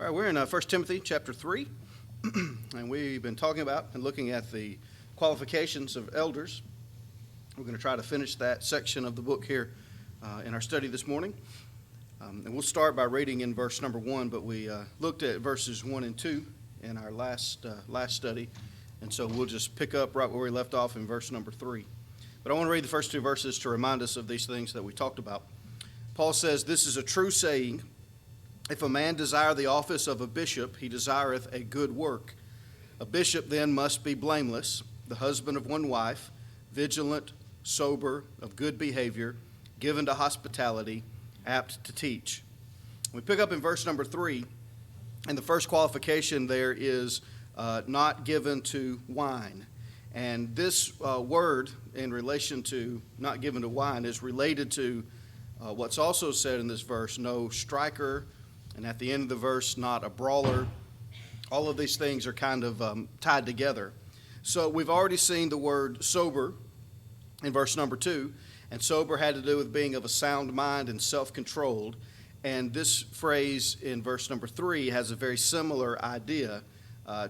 All right, we're in 1 Timothy chapter 3, and we've been talking about and looking at the qualifications of elders. We're going to try to finish that section of the book here in our study this morning. And we'll start by reading in verse number 1, but we looked at verses 1 and 2 in our last study, and so we'll just pick up right where we left off in verse number 3. But I want to read the first two verses to remind us of these things that we talked about. Paul says, "This is a true saying, if a man desire the office of a bishop, he desireth a good work. A bishop then must be blameless, the husband of one wife, vigilant, sober, of good behavior, given to hospitality, apt to teach." We pick up in verse number 3, and the first qualification there is not given to wine. And this word in relation to not given to wine is related to what's also said in this verse, no striker, and at the end of the verse, not a brawler. All of these things are kind of tied together. So we've already seen the word sober in verse number 2, and sober had to do with being of a sound mind and self-controlled. And this phrase in verse number 3 has a very similar idea,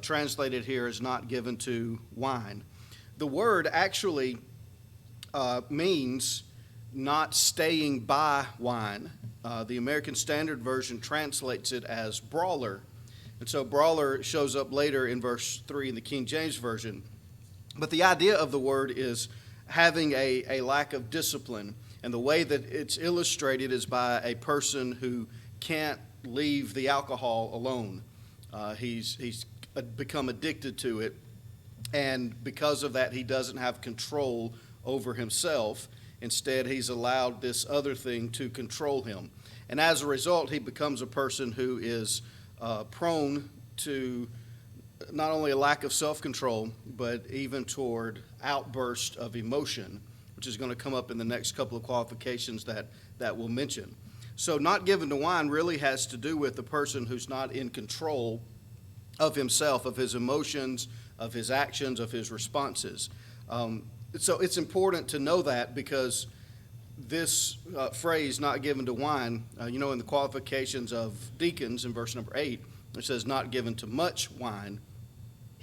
translated here as not given to wine. The word actually means not staying by wine. The American Standard Version translates it as brawler. And so brawler shows up later in verse 3 in the King James Version. But the idea of the word is having a lack of discipline. And the way that it's illustrated is by a person who can't leave the alcohol alone. He's become addicted to it. And because of that, he doesn't have control over himself. Instead, he's allowed this other thing to control him. And as a result, he becomes a person who is prone to not only a lack of self-control, but even toward outburst of emotion, which is going to come up in the next couple of qualifications that we'll mention. So not given to wine really has to do with the person who's not in control of himself, of his emotions, of his actions, of his responses. So it's important to know that, because this phrase, not given to wine, in the qualifications of deacons in verse number 8, it says not given to much wine.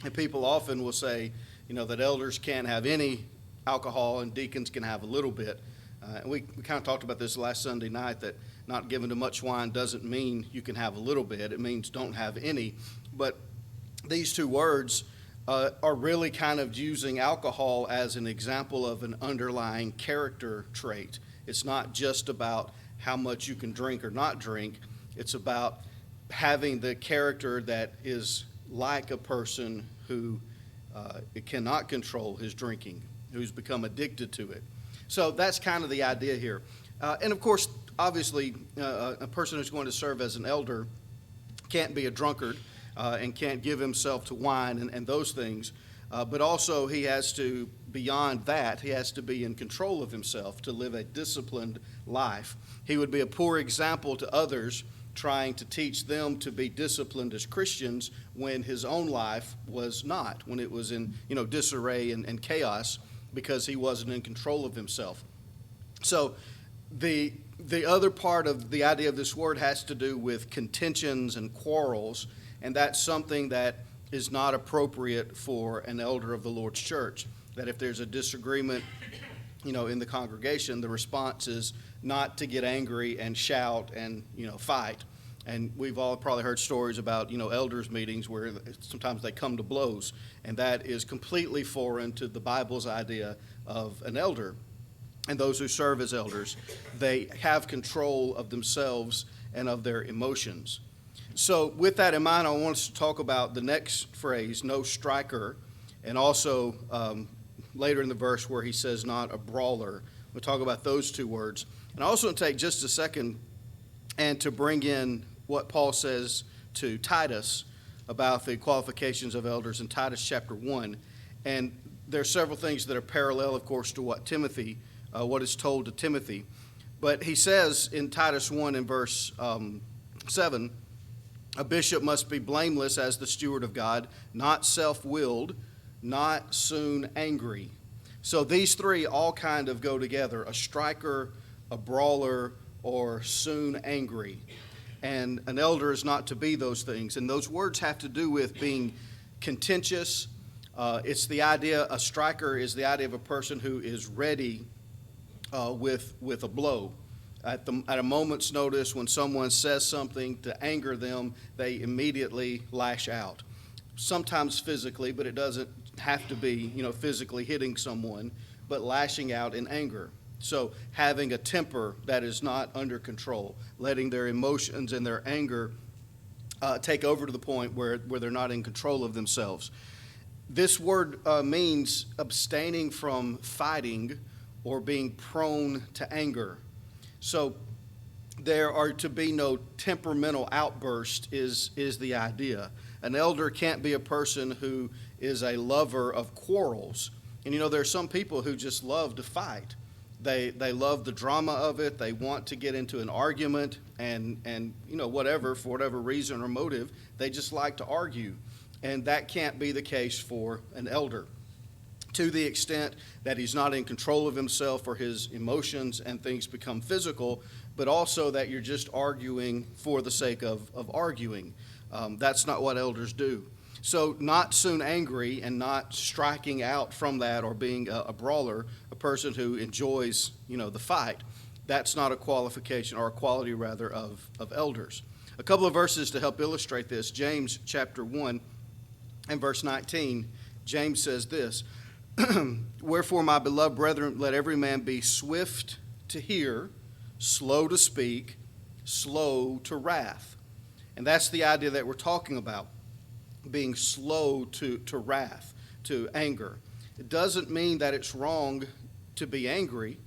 And people often will say, that elders can't have any alcohol and deacons can have a little bit. And we kind of talked about this last Sunday night, that not given to much wine doesn't mean you can have a little bit. It means don't have any. But these two words are really kind of using alcohol as an example of an underlying character trait. It's not just about how much you can drink or not drink. It's about having the character that is like a person who cannot control his drinking, who's become addicted to it. So that's kind of the idea here. And of course, obviously, a person who's going to serve as an elder can't be a drunkard. And can't give himself to wine and those things. But also he has to, beyond that, he has to be in control of himself to live a disciplined life. He would be a poor example to others, trying to teach them to be disciplined as Christians when his own life was not, when it was in disarray and chaos, because he wasn't in control of himself. So the other part of the idea of this word has to do with contentions and quarrels. And that's something that is not appropriate for an elder of the Lord's church. That if there's a disagreement, in the congregation, the response is not to get angry and shout and, fight. And we've all probably heard stories about, elders meetings where sometimes they come to blows. And that is completely foreign to the Bible's idea of an elder. And those who serve as elders, they have control of themselves and of their emotions. So with that in mind, I want us to talk about the next phrase, no striker, and also later in the verse where he says not a brawler. We'll talk about those two words. And I also want to take just a second and to bring in what Paul says to Titus about the qualifications of elders in Titus chapter 1. And there are several things that are parallel, of course, to what is told to Timothy. But he says in Titus 1 in verse 7, a bishop must be blameless as the steward of God, not self-willed, not soon angry. So these three all kind of go together, a striker, a brawler, or soon angry. And an elder is not to be those things. And those words have to do with being contentious. It's the idea, a striker is the idea of a person who is ready with a blow. At a moment's notice, when someone says something to anger them, they immediately lash out. Sometimes physically, but it doesn't have to be, physically hitting someone, but lashing out in anger. So having a temper that is not under control, letting their emotions and their anger take over to the point where they're not in control of themselves. This word means abstaining from fighting or being prone to anger. So there are to be no temperamental outburst is the idea. An elder can't be a person who is a lover of quarrels. And there are some people who just love to fight. They love the drama of it. They want to get into an argument and whatever, for whatever reason or motive, they just like to argue. And that can't be the case for an elder, to the extent that he's not in control of himself or his emotions and things become physical, but also that you're just arguing for the sake of arguing. That's not what elders do. So not soon angry and not striking out from that or being a brawler, a person who enjoys, the fight, that's not a qualification or a quality rather of elders. A couple of verses to help illustrate this. James chapter 1 and verse 19, James says this, "Wherefore, my beloved brethren, let every man be swift to hear, slow to speak, slow to wrath." And that's the idea that we're talking about, being slow to wrath, to anger. It doesn't mean that it's wrong to be angry,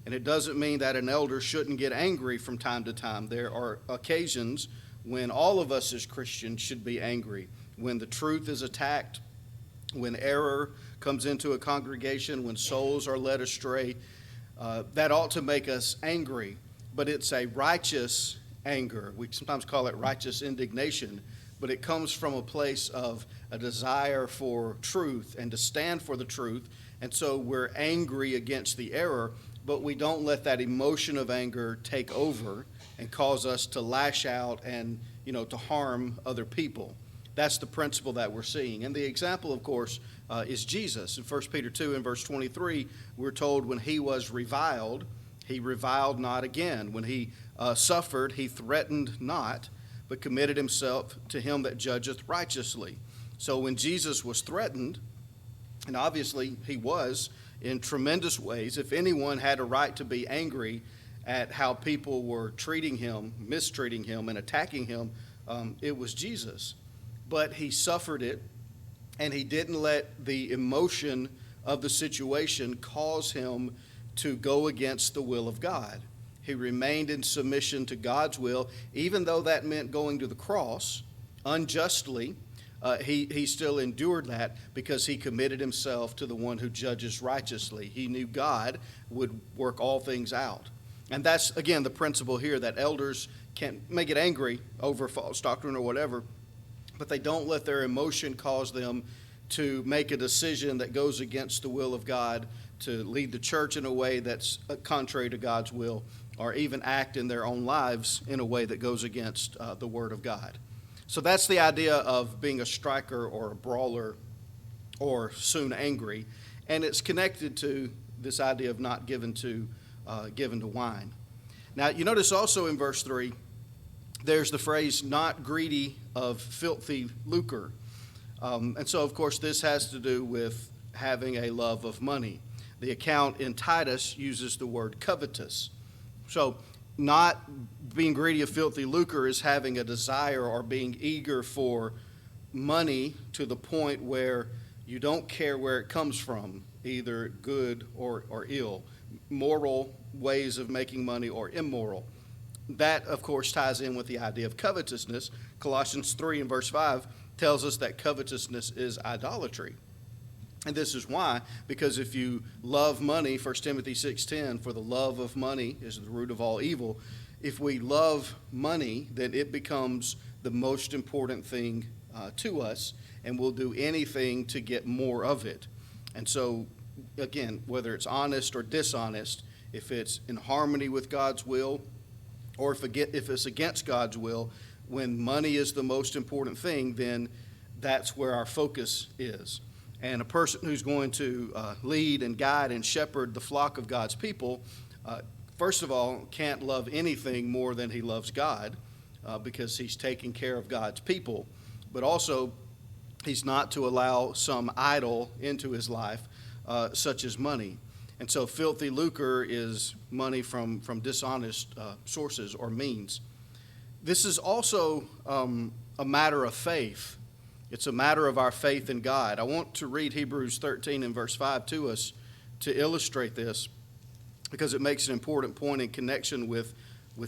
and it doesn't mean that an elder shouldn't get angry from time to time. There are occasions when all of us as Christians should be angry, when the truth is attacked, when error comes into a congregation, when souls are led astray. That ought to make us angry, but it's a righteous anger. We sometimes call it righteous indignation, but it comes from a place of a desire for truth and to stand for the truth. And so we're angry against the error, but we don't let that emotion of anger take over and cause us to lash out and, to harm other people. That's the principle that we're seeing. And the example, of course, is Jesus. In 1 Peter 2 and verse 23, we're told when he was reviled, he reviled not again. When he suffered, he threatened not, but committed himself to him that judgeth righteously. So when Jesus was threatened, and obviously he was in tremendous ways, if anyone had a right to be angry at how people were treating him, mistreating him, and attacking him, it was Jesus. But he suffered it, and he didn't let the emotion of the situation cause him to go against the will of God. He remained in submission to God's will, even though that meant going to the cross unjustly. He still endured that because he committed himself to the one who judges righteously. He knew God would work all things out. And that's, again, the principle here, that elders may get angry over false doctrine or whatever, but they don't let their emotion cause them to make a decision that goes against the will of God, to lead the church in a way that's contrary to God's will, or even act in their own lives in a way that goes against the Word of God. So that's the idea of being a striker or a brawler or soon angry, and it's connected to this idea of not given to wine. Now, you notice also in verse 3, there's the phrase, not greedy of filthy lucre. And so, of course, this has to do with having a love of money. The account in Titus uses the word covetous. So not being greedy of filthy lucre is having a desire or being eager for money to the point where you don't care where it comes from, either good or ill, moral ways of making money or immoral. That, of course, ties in with the idea of covetousness. Colossians 3 and verse 5 tells us that covetousness is idolatry. And this is why, because if you love money, 1 Timothy 6:10, for the love of money is the root of all evil. If we love money, then it becomes the most important thing to us, and we'll do anything to get more of it. And so, again, whether it's honest or dishonest, if it's in harmony with God's will, or if it's against God's will, when money is the most important thing, then that's where our focus is. And a person who's going to lead and guide and shepherd the flock of God's people, first of all, can't love anything more than he loves God, because he's taking care of God's people. But also, he's not to allow some idol into his life, such as money. And so filthy lucre is money from dishonest sources or means. This is also a matter of faith. It's a matter of our faith in God. I want to read Hebrews 13 and verse 5 to us to illustrate this, because it makes an important point in connection with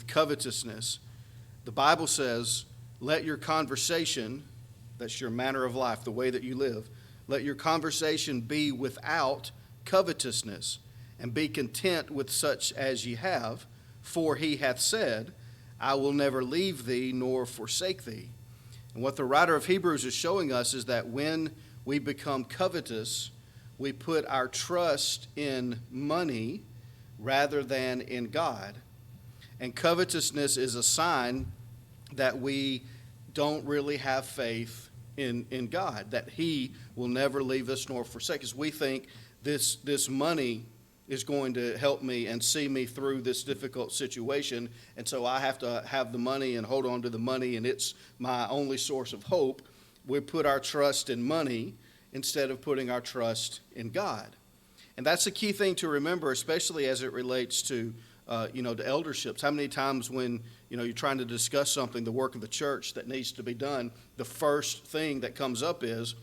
covetousness. The Bible says, let your conversation, that's your manner of life, the way that you live, let your conversation be without covetousness, and be content with such as ye have, for he hath said, I will never leave thee nor forsake thee. And what the writer of Hebrews is showing us is that when we become covetous, we put our trust in money rather than in God. And covetousness is a sign that we don't really have faith in God, that he will never leave us nor forsake us. We think this money is going to help me and see me through this difficult situation, and so I have to have the money and hold on to the money, and it's my only source of hope. We put our trust in money instead of putting our trust in God. And that's a key thing to remember, especially as it relates to to elderships. How many times when you're trying to discuss something, the work of the church that needs to be done, the first thing that comes up is,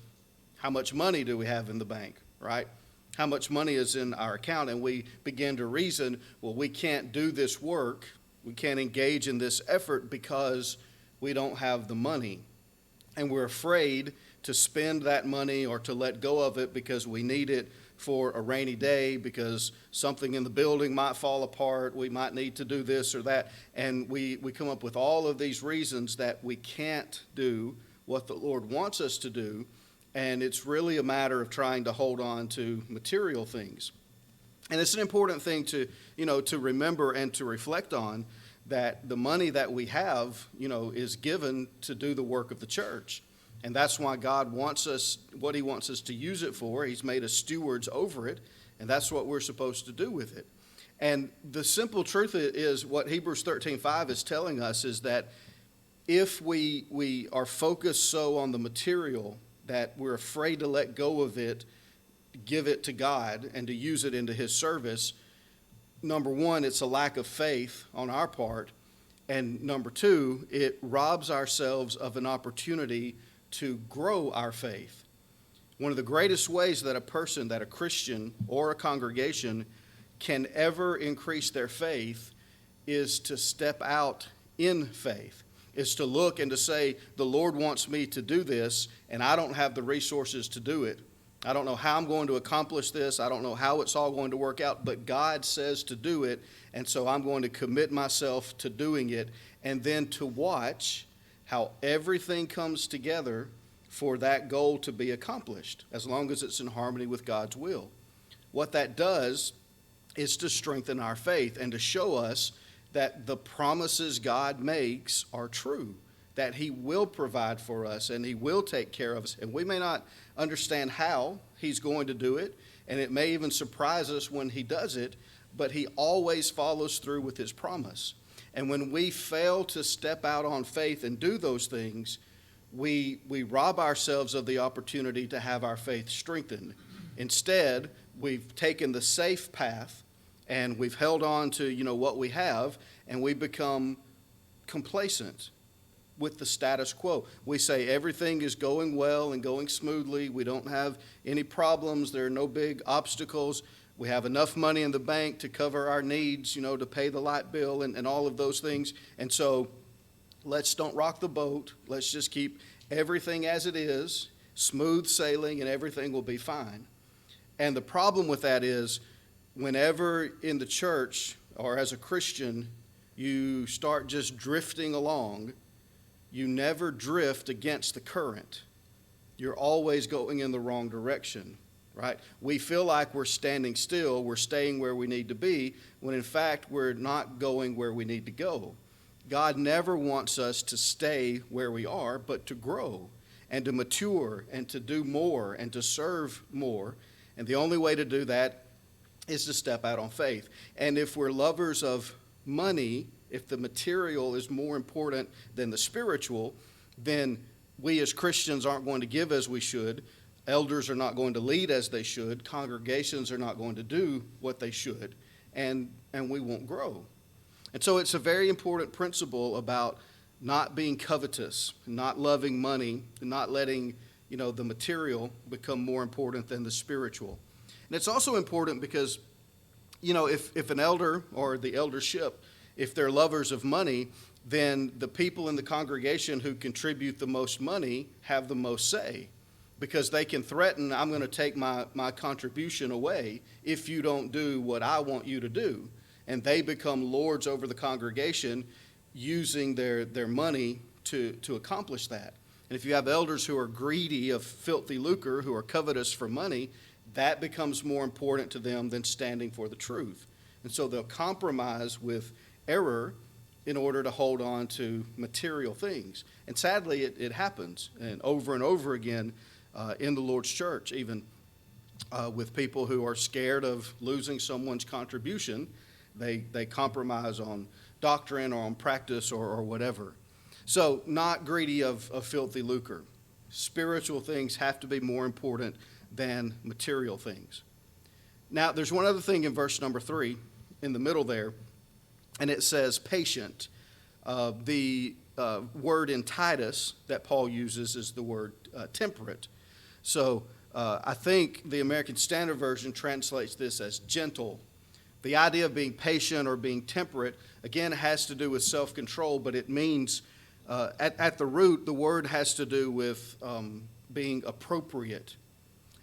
how much money do we have in the bank, right? How much money is in our account? And we begin to reason, well, we can't do this work, we can't engage in this effort because we don't have the money. And we're afraid to spend that money or to let go of it because we need it for a rainy day, because something in the building might fall apart, we might need to do this or that. And we come up with all of these reasons that we can't do what the Lord wants us to do. And it's really a matter of trying to hold on to material things. And it's an important thing to remember and to reflect on, that the money that we have, is given to do the work of the church. And that's why God wants us, what he wants us to use it for. He's made us stewards over it, and that's what we're supposed to do with it. And the simple truth is what Hebrews 13:5 is telling us is that if we are focused so on the material that we're afraid to let go of it, give it to God, and to use it into his service, number one, it's a lack of faith on our part. And number two, it robs ourselves of an opportunity to grow our faith. One of the greatest ways that a Christian or a congregation can ever increase their faith is to step out in faith, is to look and to say, the Lord wants me to do this, and I don't have the resources to do it. I don't know how I'm going to accomplish this. I don't know how it's all going to work out, but God says to do it, and so I'm going to commit myself to doing it, and then to watch how everything comes together for that goal to be accomplished, as long as it's in harmony with God's will. What that does is to strengthen our faith and to show us that the promises God makes are true, that he will provide for us and he will take care of us. And we may not understand how he's going to do it, and it may even surprise us when he does it, but he always follows through with his promise. And when we fail to step out on faith and do those things, we rob ourselves of the opportunity to have our faith strengthened. Instead, we've taken the safe path and we've held on to what we have, and we become complacent with the status quo. We say everything is going well and going smoothly. We don't have any problems. There are no big obstacles. We have enough money in the bank to cover our needs, to pay the light bill and all of those things. And so let's don't rock the boat. Let's just keep everything as it is, smooth sailing, and everything will be fine. And the problem with that is whenever in the church or as a Christian you start just drifting along, you never drift against the current. You're always going in the wrong direction, right? We feel like we're standing still, we're staying where we need to be, when in fact we're not going where we need to go. God never wants us to stay where we are, but to grow and to mature and to do more and to serve more. And the only way to do that is to step out on faith. And if we're lovers of money, if the material is more important than the spiritual, then we as Christians aren't going to give as we should. Elders are not going to lead as they should. Congregations are not going to do what they should. And we won't grow. And so it's a very important principle about not being covetous, not loving money, not letting, the material become more important than the spiritual. And it's also important because, if an elder or the eldership, if they're lovers of money, then the people in the congregation who contribute the most money have the most say, because they can threaten, I'm going to take my contribution away if you don't do what I want you to do. And they become lords over the congregation using their money to accomplish that. And if you have elders who are greedy of filthy lucre, who are covetous for money, that becomes more important to them than standing for the truth. And so they'll compromise with error in order to hold on to material things. And sadly, it happens, and over again in the Lord's church, even with people who are scared of losing someone's contribution. They compromise on doctrine or on practice or whatever. So not greedy of filthy lucre. Spiritual things have to be more important than material things. Now, there's one other thing in verse number 3, in the middle there, and it says patient. The word in Titus that Paul uses is the word temperate. So I think the American Standard Version translates this as gentle. The idea of being patient or being temperate, again, has to do with self-control, but it means, at the root, the word has to do with being appropriate.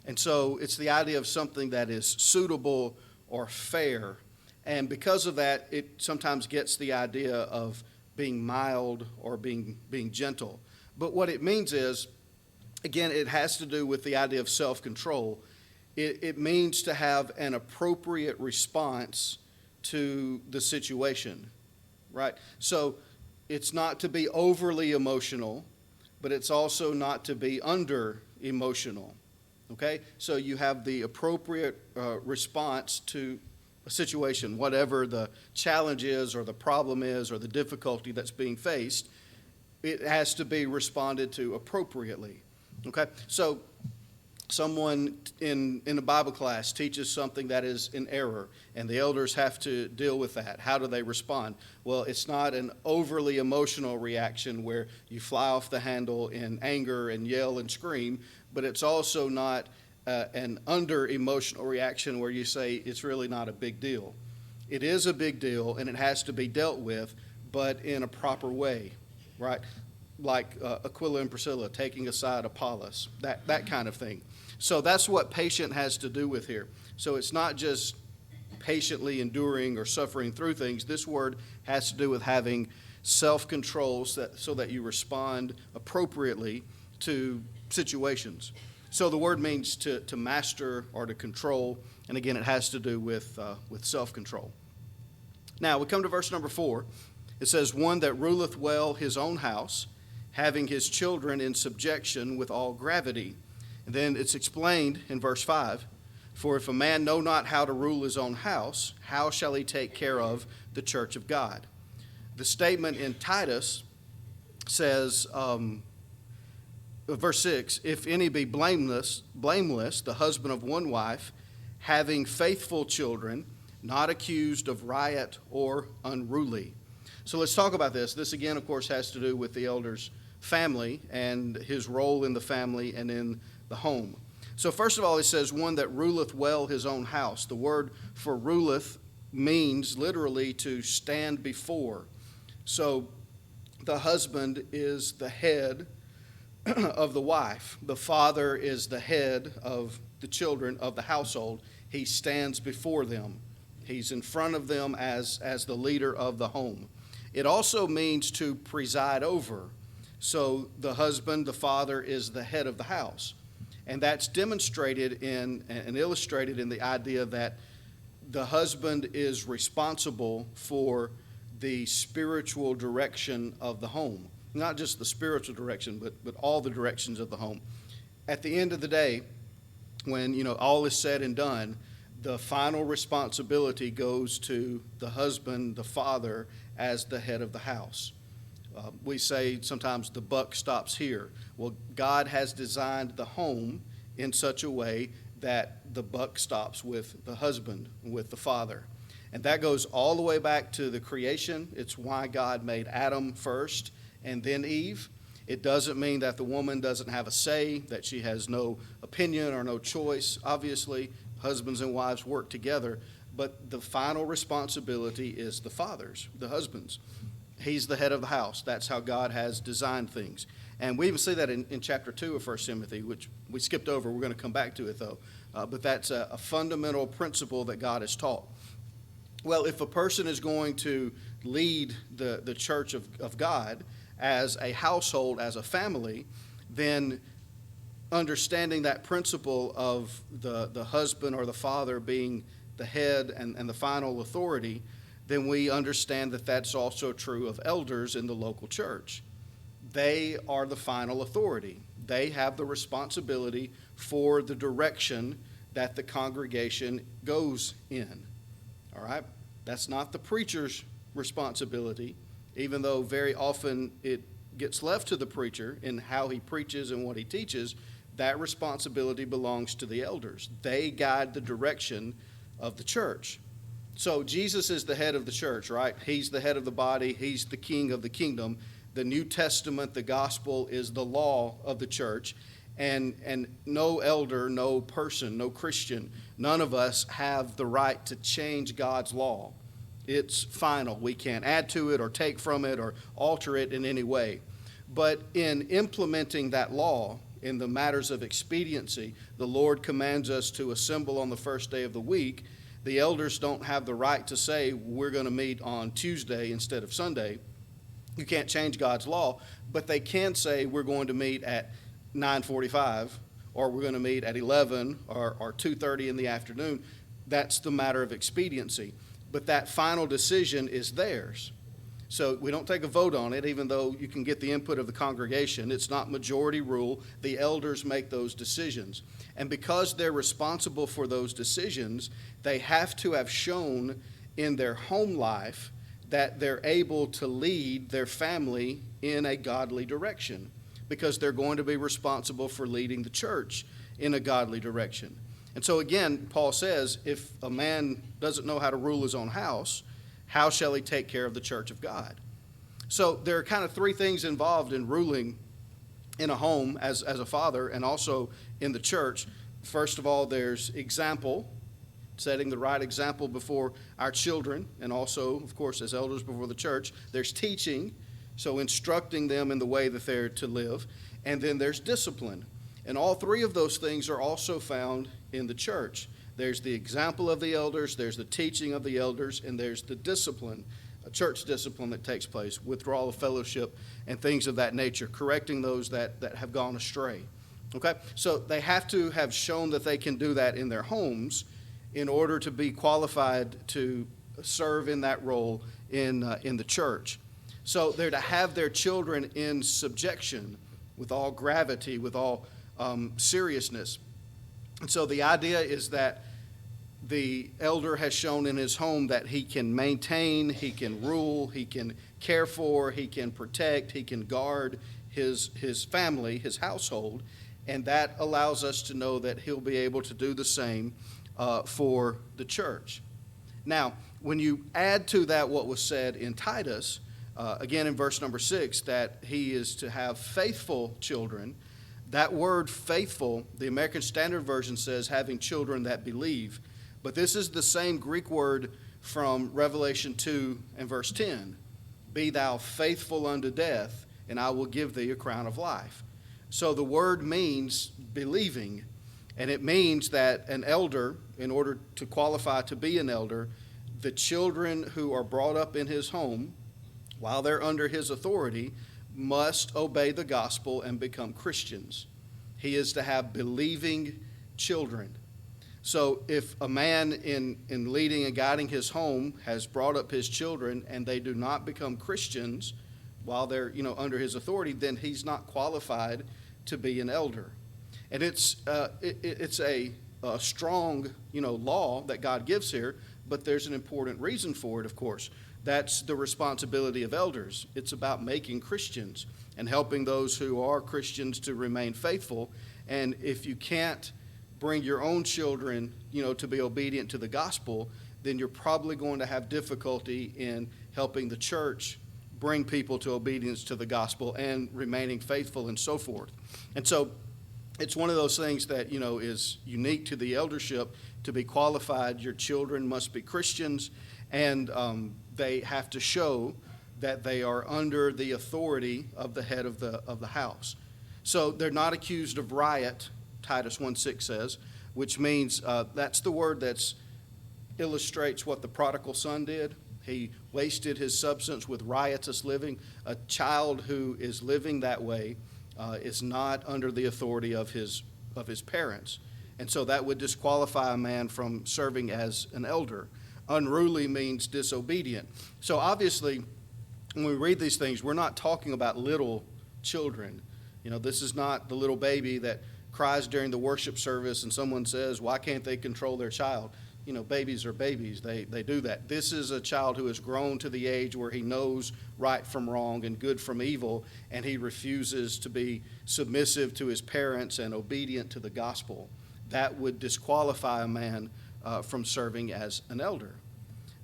And so it's the idea of something that is suitable or fair. And because of that, it sometimes gets the idea of being mild or being gentle. But what it means is, again, it has to do with the idea of self-control. It means to have an appropriate response to the situation, right? So it's not to be overly emotional, but it's also not to be under-emotional, okay? So you have the appropriate response to a situation, whatever the challenge is or the problem is or the difficulty that's being faced, it has to be responded to appropriately, okay? So someone in a Bible class teaches something that is in error, and the elders have to deal with that. How do they respond? Well, it's not an overly emotional reaction where you fly off the handle in anger and yell and scream, but it's also not an under-emotional reaction where you say it's really not a big deal. It is a big deal, and it has to be dealt with, but in a proper way, right? Like Aquila and Priscilla taking aside Apollos, that kind of thing. So that's what patient has to do with here. So it's not just patiently enduring or suffering through things. This word has to do with having self-control so that you respond appropriately to situations. So the word means to master or to control, and again, it has to do with self-control. Now, we come to verse number 4. It says, one that ruleth well his own house, having his children in subjection with all gravity. And then it's explained in verse 5, for if a man know not how to rule his own house, how shall he take care of the church of God? The statement in Titus says, verse 6, if any be blameless, the husband of one wife, having faithful children, not accused of riot or unruly. So let's talk about this. This, again, of course, has to do with the elder's family and his role in the family and in the home. So first of all, it says, one that ruleth well his own house. The word for ruleth means literally to stand before. So the husband is the head of the wife. The father is the head of the children of the household. He stands before them. He's in front of them as the leader of the home. It also means to preside over. So the husband, the father, is the head of the house. And that's demonstrated in and illustrated in the idea that the husband is responsible for the spiritual direction of the home. Not just the spiritual direction, but all the directions of the home. At the end of the day, when all is said and done, the final responsibility goes to the husband, the father, as the head of the house. We say sometimes the buck stops here. Well, God has designed the home in such a way that the buck stops with the husband, with the father. And that goes all the way back to the creation. It's why God made Adam first and then Eve. It doesn't mean that the woman doesn't have a say, that she has no opinion or no choice. Obviously, husbands and wives work together, but the final responsibility is the father's, the husband's. He's the head of the house. That's how God has designed things. And we even see that in chapter 2 of 1 Timothy, which we skipped over. We're going to come back to it, though. But that's a fundamental principle that God has taught. Well, if a person is going to lead the church of God as a household, as a family, then understanding that principle of the husband or the father being the head and the final authority, then we understand that that's also true of elders in the local church. They are the final authority. They have the responsibility for the direction that the congregation goes in. All right? That's not the preacher's responsibility, even though very often it gets left to the preacher in how he preaches and what he teaches. That responsibility belongs to the elders. They guide the direction of the church. So Jesus is the head of the church, right? He's the head of the body. He's the king of the kingdom. The New Testament, the gospel, is the law of the church. And no elder, no person, no Christian, none of us have the right to change God's law. It's final. We can't add to it or take from it or alter it in any way. But in implementing that law, in the matters of expediency, the Lord commands us to assemble on the first day of the week. The elders don't have the right to say, we're going to meet on Tuesday instead of Sunday. You can't change God's law, but they can say we're going to meet at 9:45, or we're going to meet at 11 or 2:30 in the afternoon. That's the matter of expediency. But that final decision is theirs. So we don't take a vote on it, even though you can get the input of the congregation. It's not majority rule. The elders make those decisions. And because they're responsible for those decisions, they have to have shown in their home life that they're able to lead their family in a godly direction, because they're going to be responsible for leading the church in a godly direction. And so again, Paul says, if a man doesn't know how to rule his own house, how shall he take care of the church of God? So there are kind of three things involved in ruling in a home as a father and also in the church. First of all, there's example, setting the right example before our children, and also, of course, as elders before the church. There's teaching, so instructing them in the way that they're to live. And then there's discipline. And all three of those things are also found in the church. There's the example of the elders, there's the teaching of the elders, and there's the discipline, a church discipline that takes place, withdrawal of fellowship and things of that nature, correcting those that have gone astray. Okay? So they have to have shown that they can do that in their homes in order to be qualified to serve in that role in the church. So they're to have their children in subjection with all gravity, with all seriousness. And so the idea is that the elder has shown in his home that he can maintain, he can rule, he can care for, he can protect, he can guard his family, his household, and that allows us to know that he'll be able to do the same for the church. Now, when you add to that what was said in Titus, again in verse number 6, that he is to have faithful children. That word faithful, the American Standard Version says having children that believe. But this is the same Greek word from Revelation 2 and verse 10. Be thou faithful unto death, and I will give thee a crown of life. So the word means believing, and it means that an elder, in order to qualify to be an elder, the children who are brought up in his home, while they're under his authority, must obey the gospel and become Christians. He is to have believing children. So if a man in leading and guiding his home has brought up his children and they do not become Christians while they're under his authority, then he's not qualified to be an elder. And it's a strong law that God gives here, but there's an important reason for it, of course. That's the responsibility of elders. It's about making Christians and helping those who are Christians to remain faithful. And if you can't bring your own children, to be obedient to the gospel, then you're probably going to have difficulty in helping the church bring people to obedience to the gospel and remaining faithful and so forth. And so it's one of those things that, is unique to the eldership. To be qualified, your children must be Christians, and they have to show that they are under the authority of the head of the house. So they're not accused of riot, Titus 1:6 says, which means that's the word that illustrates what the prodigal son did. He wasted his substance with riotous living. A child who is living that way is not under the authority of his parents. And so that would disqualify a man from serving as an elder. Unruly means disobedient. So obviously, when we read these things, we're not talking about little children. This is not the little baby that cries during the worship service and someone says, why can't they control their child? Babies are babies. They do that. This is a child who has grown to the age where he knows right from wrong and good from evil, and he refuses to be submissive to his parents and obedient to the gospel. That would disqualify a man from serving as an elder.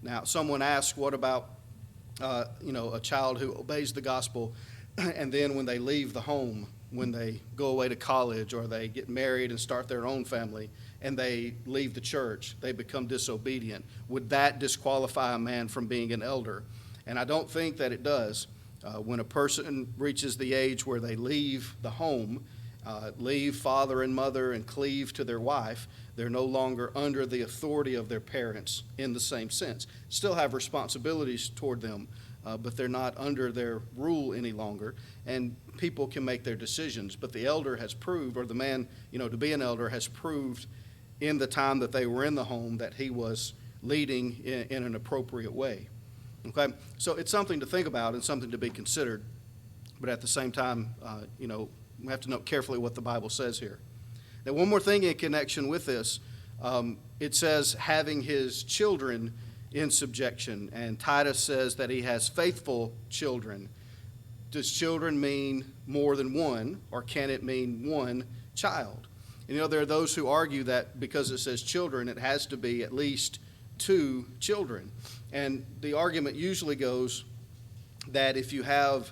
Now, someone asked, what about a child who obeys the gospel and then when they leave the home, when they go away to college or they get married and start their own family and they leave the church, they become disobedient? Would that disqualify a man from being an elder? And I don't think that it does. When a person reaches the age where they leave the home, leave father and mother and cleave to their wife, they're no longer under the authority of their parents in the same sense. Still have responsibilities toward them, but they're not under their rule any longer, and people can make their decisions. But the elder has proved, or the man, to be an elder has proved in the time that they were in the home that he was leading in an appropriate way. Okay, so it's something to think about and something to be considered, but at the same time, we have to note carefully what the Bible says here. Now, one more thing in connection with this, it says having his children in subjection, and Titus says that he has faithful children. Does children mean more than one, or can it mean one child? There are those who argue that because it says children, it has to be at least two children. And the argument usually goes that if you have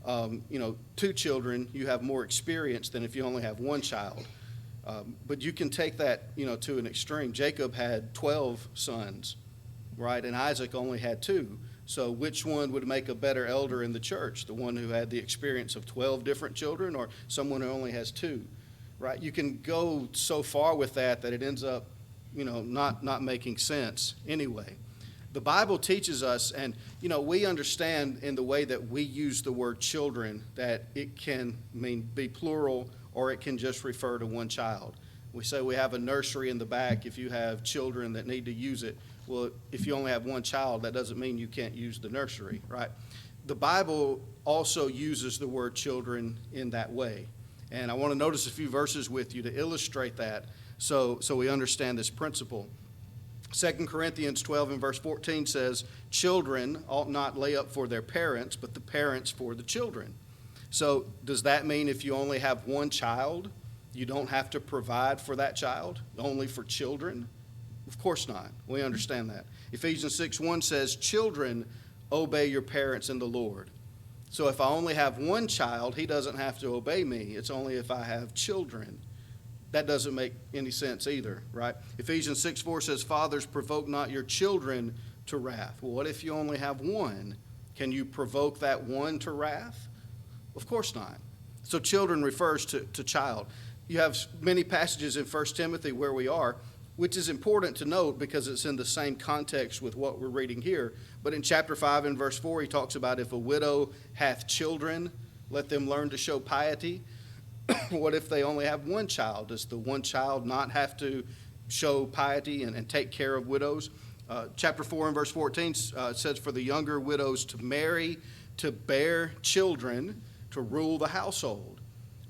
two children, you have more experience than if you only have one child. But you can take that, to an extreme. Jacob had 12 sons, right? And Isaac only had 2. So which one would make a better elder in the church? The one who had the experience of 12 different children, or someone who only has 2, right? You can go so far with that it ends up, not making sense anyway. The Bible teaches us, and we understand in the way that we use the word children that it can be plural, or it can just refer to one child. We say we have a nursery in the back if you have children that need to use it. Well, if you only have one child, that doesn't mean you can't use the nursery, right? The Bible also uses the word children in that way. And I want to notice a few verses with you to illustrate that so we understand this principle. 2 Corinthians 12 and verse 14 says, children ought not lay up for their parents, but the parents for the children. So does that mean if you only have one child, you don't have to provide for that child, only for children? Of course not. We understand that. Ephesians 6:1 says, children, obey your parents in the Lord. So if I only have one child, he doesn't have to obey me. It's only if I have children. That doesn't make any sense either, right? Ephesians 6:4 says, fathers, provoke not your children to wrath. Well, what if you only have one? Can you provoke that one to wrath? Of course not. So children refers to child. You have many passages in 1 Timothy where we are, which is important to note because it's in the same context with what we're reading here. But in chapter 5 and verse 4, he talks about if a widow hath children, let them learn to show piety. What if they only have one child? Does the one child not have to show piety and take care of widows. Chapter 4 and verse 14 says, for the younger widows to marry, to bear children, to rule the household.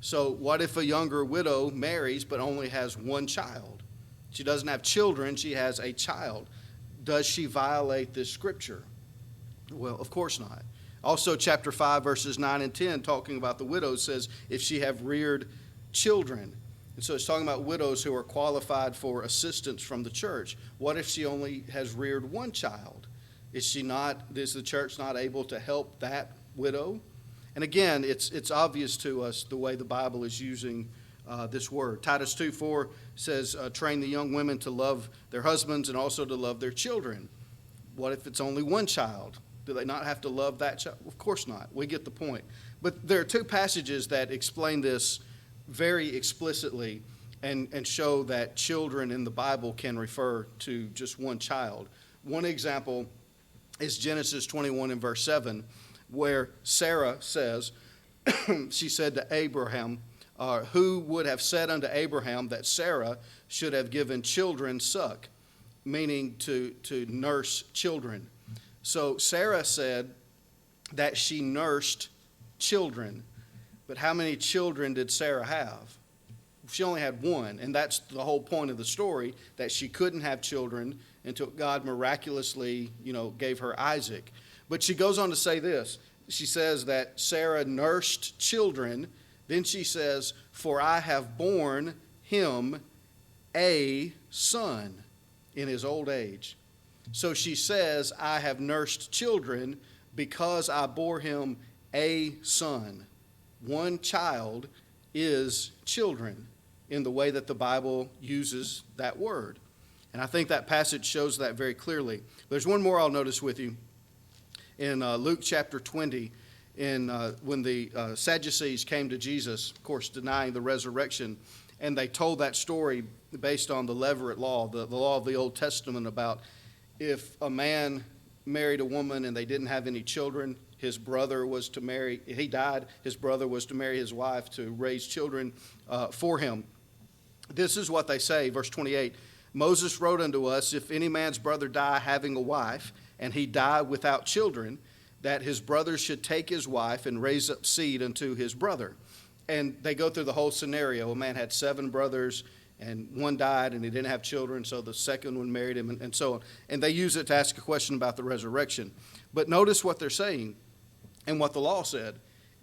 So what if a younger widow marries but only has one child? She doesn't have children, she has a child. Does she violate this scripture? Well, of course not. Also, chapter 5, verses 9 and 10, talking about the widows, says, if she have reared children. And so it's talking about widows who are qualified for assistance from the church. What if she only has reared one child? Is the church not able to help that widow? And again, it's obvious to us the way the Bible is using this word. Titus 2:4 says, train the young women to love their husbands and also to love their children. What if it's only one child? Do they not have to love that child? Of course not. We get the point. But there are two passages that explain this very explicitly and show that children in the Bible can refer to just one child. One example is Genesis 21 and verse 7, where Sarah says, she said to Abraham, who would have said unto Abraham that Sarah should have given children suck, meaning to nurse children. So Sarah said that she nursed children. But how many children did Sarah have? She only had one, and that's the whole point of the story, that she couldn't have children until God miraculously, gave her Isaac. But she goes on to say this. She says that Sarah nursed children. Then she says, for I have borne him a son in his old age. So she says, I have nursed children because I bore him a son. One child is children in the way that the Bible uses that word. And I think that passage shows that very clearly. There's one more I'll notice with you. In Luke chapter 20, when the Sadducees came to Jesus, of course, denying the resurrection, and they told that story based on the Levirate law, the law of the Old Testament about if a man married a woman and they didn't have any children, his brother was to marry, he died, his brother was to marry his wife to raise children for him. This is what they say, verse 28, Moses wrote unto us, if any man's brother die having a wife, and he die without children, that his brother should take his wife and raise up seed unto his brother. And they go through the whole scenario. A man had 7 brothers, and one died, and he didn't have children, so the second one married him, and so on. And they use it to ask a question about the resurrection. But notice what they're saying and what the law said.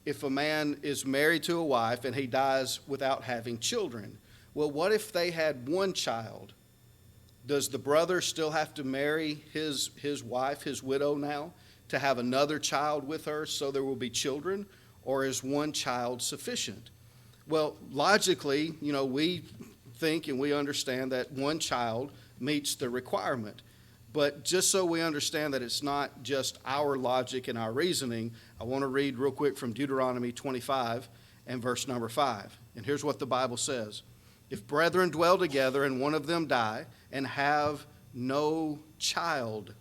If a man is married to a wife and he dies without having children, well, what if they had one child? Does the brother still have to marry his wife, his widow now, to have another child with her so there will be children? Or is one child sufficient? Well, logically, we think and we understand that one child meets the requirement. But just so we understand that it's not just our logic and our reasoning, I want to read real quick from Deuteronomy 25 and verse number 5. And here's what the Bible says. If brethren dwell together and one of them die and have no child,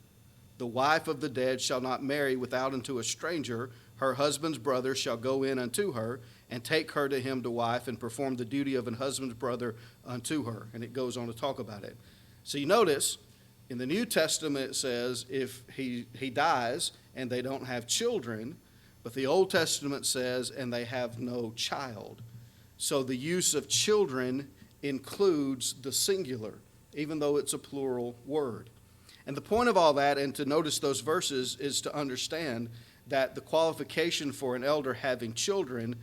the wife of the dead shall not marry without unto a stranger. Her husband's brother shall go in unto her and take her to him to wife and perform the duty of an husband's brother unto her. And it goes on to talk about it. So you notice in the New Testament it says if he dies and they don't have children, but the Old Testament says and they have no child. So the use of children includes the singular, even though it's a plural word. And the point of all that, and to notice those verses, is to understand that the qualification for an elder having children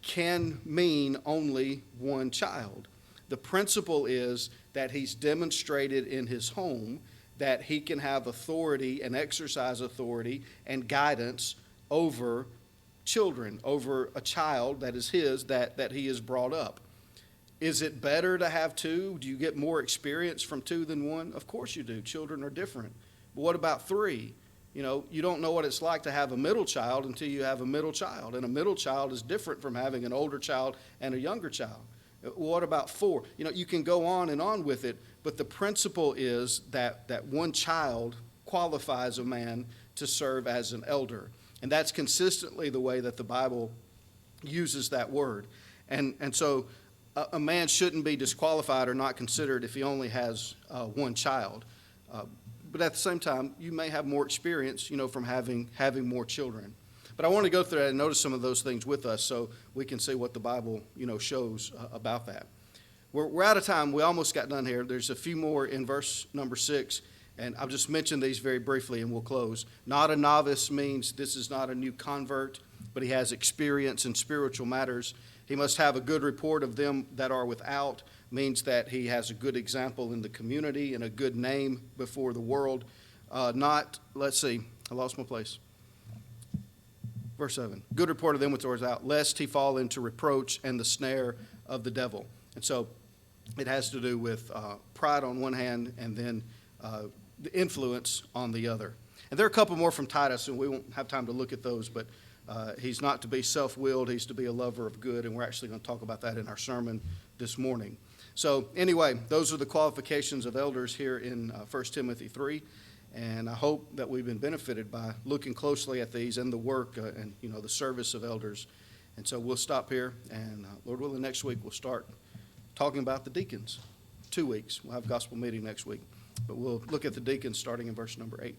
can mean only one child. The principle is that he's demonstrated in his home that he can have authority and exercise authority and guidance over children, over a child that is his, that he has brought up. Is it better to have 2? Do you get more experience from 2 than 1? Of course you do. Children are different. But what about 3? You don't know what it's like to have a middle child until you have a middle child. And a middle child is different from having an older child and a younger child. What about 4? You can go on and on with it, but the principle is that one child qualifies a man to serve as an elder. And that's consistently the way that the Bible uses that word. And so a man shouldn't be disqualified or not considered if he only has one child. But at the same time, you may have more experience, from having more children. But I want to go through that and notice some of those things with us so we can see what the Bible, shows about that. We're out of time. We almost got done here. There's a few more in verse number 6, and I'll just mention these very briefly and we'll close. Not a novice means this is not a new convert, but he has experience in spiritual matters. He must have a good report of them that are without, means that he has a good example in the community and a good name before the world. Let's see, I lost my place. Verse 7, good report of them which are without, lest he fall into reproach and the snare of the devil. And so it has to do with pride on one hand and then the influence on the other. And there are a couple more from Titus, and we won't have time to look at those, but he's not to be self-willed, he's to be a lover of good, and we're actually going to talk about that in our sermon this morning. So anyway, those are the qualifications of elders here in 1 Timothy 3, and I hope that we've been benefited by looking closely at these and the work and the service of elders. And so we'll stop here, and Lord willing, next week we'll start talking about the deacons. 2 weeks. We'll have gospel meeting next week, but we'll look at the deacons starting in verse number 8.